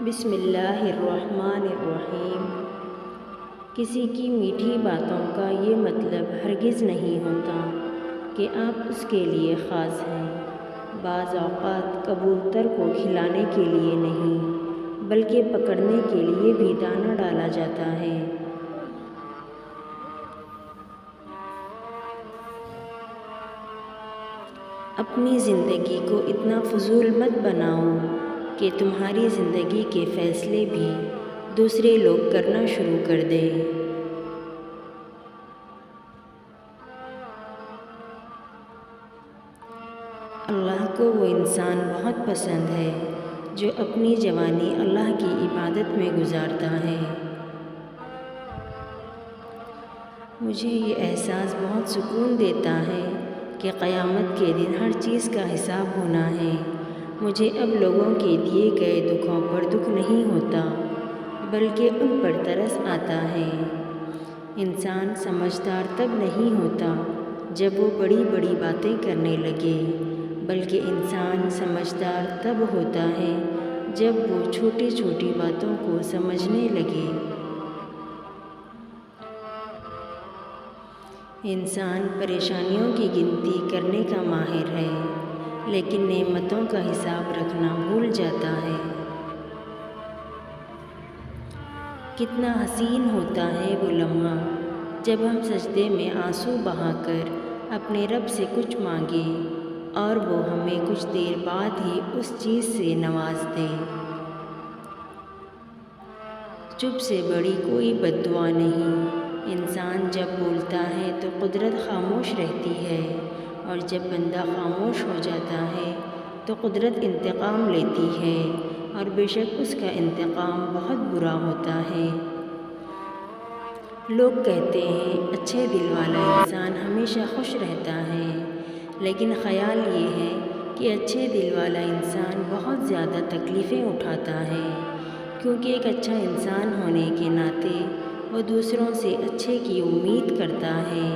بسم اللہ الرحمن الرحیم۔ کسی کی میٹھی باتوں کا یہ مطلب ہرگز نہیں ہوتا کہ آپ اس کے لیے خاص ہیں۔ بعض اوقات کبوتر کو کھلانے کے لیے نہیں بلکہ پکڑنے کے لیے بھی دانہ ڈالا جاتا ہے۔ اپنی زندگی کو اتنا فضول مت بناؤ کہ تمہاری زندگی کے فیصلے بھی دوسرے لوگ کرنا شروع کر دیں۔ اللہ کو وہ انسان بہت پسند ہے جو اپنی جوانی اللہ کی عبادت میں گزارتا ہے۔ مجھے یہ احساس بہت سکون دیتا ہے کہ قیامت کے دن ہر چیز کا حساب ہونا ہے۔ مجھے اب لوگوں کے دیے گئے دکھوں پر دکھ نہیں ہوتا بلکہ ان پر ترس آتا ہے۔ انسان سمجھدار تب نہیں ہوتا جب وہ بڑی بڑی باتیں کرنے لگے بلکہ انسان سمجھدار تب ہوتا ہے جب وہ چھوٹی چھوٹی باتوں کو سمجھنے لگے۔ انسان پریشانیوں کی گنتی کرنے کا ماہر ہے لیکن نعمتوں کا حساب رکھنا بھول جاتا ہے۔ کتنا حسین ہوتا ہے وہ لمحہ جب ہم سجدے میں آنسو بہا کر اپنے رب سے کچھ مانگیں اور وہ ہمیں کچھ دیر بعد ہی اس چیز سے نواز دے۔ چپ سے بڑی کوئی بد دعا نہیں۔ انسان جب بولتا ہے تو قدرت خاموش رہتی ہے اور جب بندہ خاموش ہو جاتا ہے تو قدرت انتقام لیتی ہے اور بے شک اس کا انتقام بہت برا ہوتا ہے۔ لوگ کہتے ہیں اچھے دل والا انسان ہمیشہ خوش رہتا ہے، لیکن خیال یہ ہے کہ اچھے دل والا انسان بہت زیادہ تکلیفیں اٹھاتا ہے، کیونکہ ایک اچھا انسان ہونے کے ناطے وہ دوسروں سے اچھے کی امید کرتا ہے۔